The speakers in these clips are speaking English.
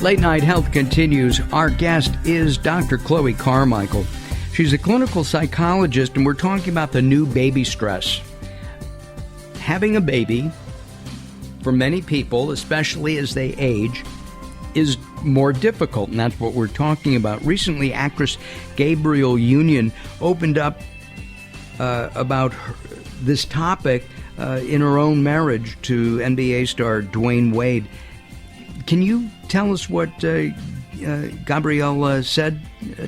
Late Night Health continues. Our guest is Dr. Chloe Carmichael. She's a clinical psychologist, and we're talking about the new baby stress. Having a baby, for many people, especially as they age, is more difficult, and that's what we're talking about. Recently, actress Gabrielle Union opened up about this topic in her own marriage to NBA star Dwayne Wade. Can you tell us what Gabrielle said,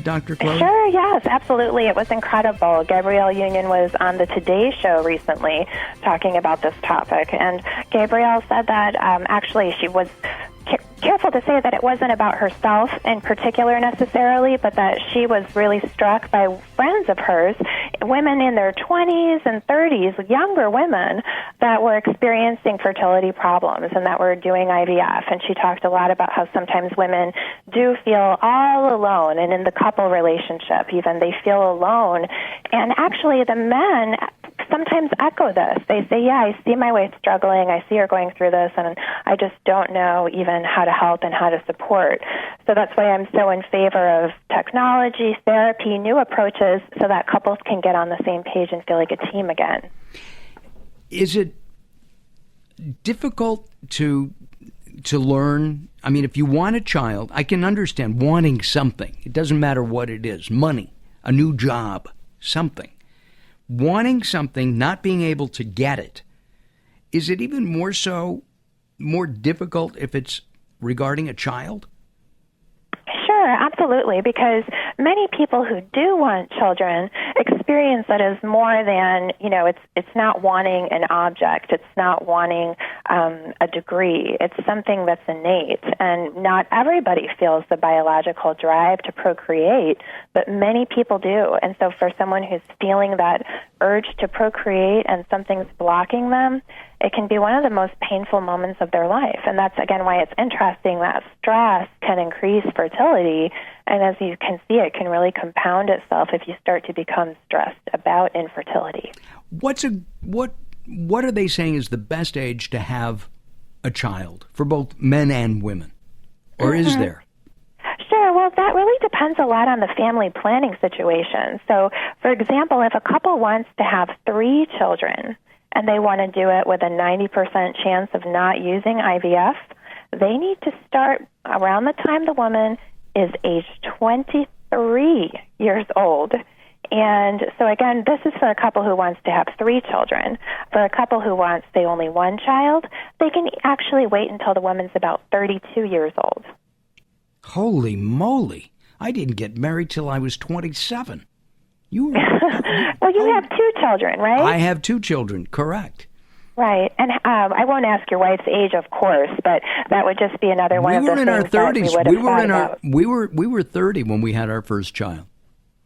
Dr. Chloe? Sure, yes, absolutely. It was incredible. Gabrielle Union was on the Today Show recently talking about this topic, and Gabrielle said that actually she was careful to say that it wasn't about herself in particular necessarily, but that she was really struck by friends of hers, women in their 20s and 30s, younger women that were experiencing fertility problems and that were doing IVF. And she talked a lot about how sometimes women do feel all alone, and in the couple relationship even, they feel alone. And actually the men sometimes echo this. They say, yeah, I see my wife struggling, I see her going through this, and I just don't know even how to help and how to support. So that's why I'm so in favor of technology, therapy, new approaches, so that couples can get on the same page and feel like a team again. Is it difficult to learn? I mean, if you want a child, I can understand wanting something. It doesn't matter what it is. Money, a new job, something. Wanting something, not being able to get it. Is it even more difficult if it's regarding a child? Sure, absolutely, because many people who do want children experience that as more than, it's not wanting an object, it's not wanting a degree, it's something that's innate, and not everybody feels the biological drive to procreate, but many people do. And so for someone who's feeling that urge to procreate and something's blocking them, it can be one of the most painful moments of their life. And that's, again, why it's interesting that stress can increase fertility. And as you can see, it can really compound itself if you start to become stressed about infertility. What are they saying is the best age to have a child for both men and women? Or is there? Sure. Well, that really depends a lot on the family planning situation. So, for example, if a couple wants to have 3 children, and they want to do it with a 90% chance of not using IVF, they need to start around the time the woman is age 23 years old. And so, again, this is for a couple who wants to have 3 children. For a couple who wants, say, only 1 child, they can actually wait until the woman's about 32 years old. Holy moly. I didn't get married till I was 27. Well, you have 2 children, right? I have 2 children, correct. Right, and I won't ask your wife's age, of course, but that would just be another one of the things that we would have thought about. We were 30 when we had our first child.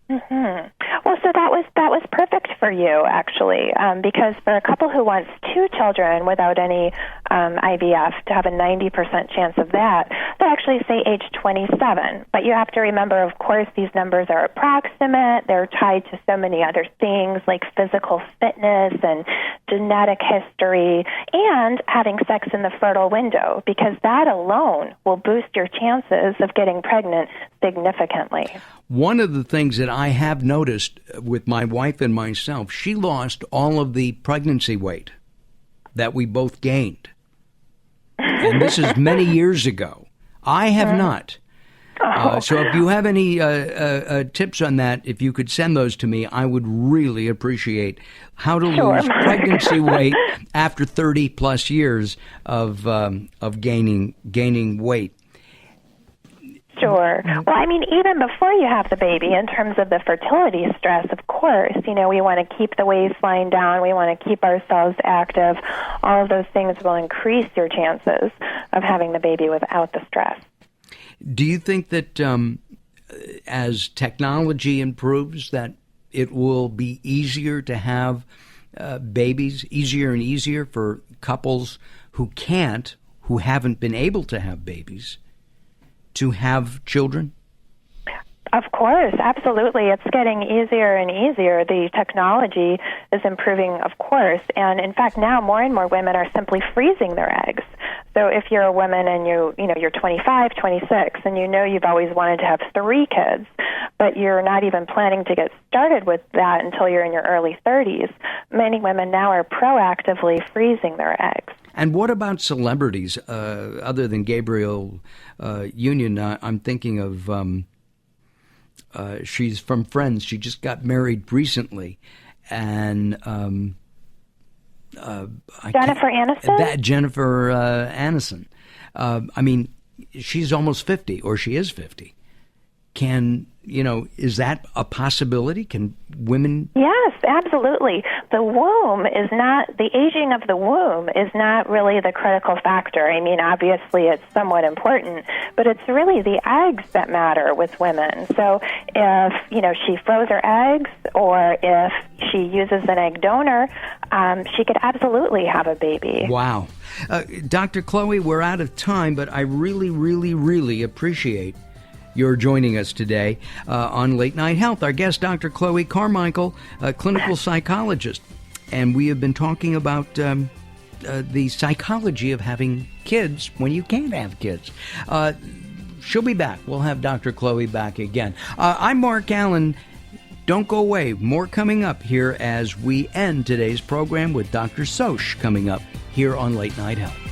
Mm-hmm. Well, so that was perfect for you, actually, because for a couple who wants 2 children without any IVF, to have a 90% chance of that, they actually say age 27. But you have to remember, of course, these numbers are approximate. They're tied to so many other things like physical fitness and genetic history and having sex in the fertile window, because that alone will boost your chances of getting pregnant significantly. One of the things that I have noticed with my wife and myself, she lost all of the pregnancy weight that we both gained. And this is many years ago. I have not. So if you have any tips on that, if you could send those to me, I would really appreciate how to lose pregnancy weight after 30 plus years of gaining weight. Sure. Well, I mean, even before you have the baby, in terms of the fertility stress, of course, we want to keep the waistline down. We want to keep ourselves active. All of those things will increase your chances of having the baby without the stress. Do you think that as technology improves, that it will be easier to have babies, easier and easier for couples who haven't been able to have babies, to have children? Of course, absolutely. It's getting easier and easier. The technology is improving, of course. And in fact, now more and more women are simply freezing their eggs. So if you're a woman and you're 25, 26, and you've always wanted to have 3 kids, but you're not even planning to get started with that until you're in your early 30s, many women now are proactively freezing their eggs. And what about celebrities other than Gabrielle Union? I'm thinking of... she's from Friends. She just got married recently, and Jennifer Aniston. Jennifer Aniston. I mean, she's almost 50, or she is 50. Is that a possibility? Can women? Yes, absolutely. The aging of the womb is not really the critical factor. I mean, obviously it's somewhat important, but it's really the eggs that matter with women. So if, she froze her eggs, or if she uses an egg donor, she could absolutely have a baby. Wow. Dr. Chloe, we're out of time, but I really, really, really appreciate you're joining us today on Late Night Health. Our guest, Dr. Chloe Carmichael, a clinical psychologist. And we have been talking about the psychology of having kids when you can't have kids. She'll be back. We'll have Dr. Chloe back again. I'm Mark Alyn. Don't go away. More coming up here as we end today's program with Dr. Soch coming up here on Late Night Health.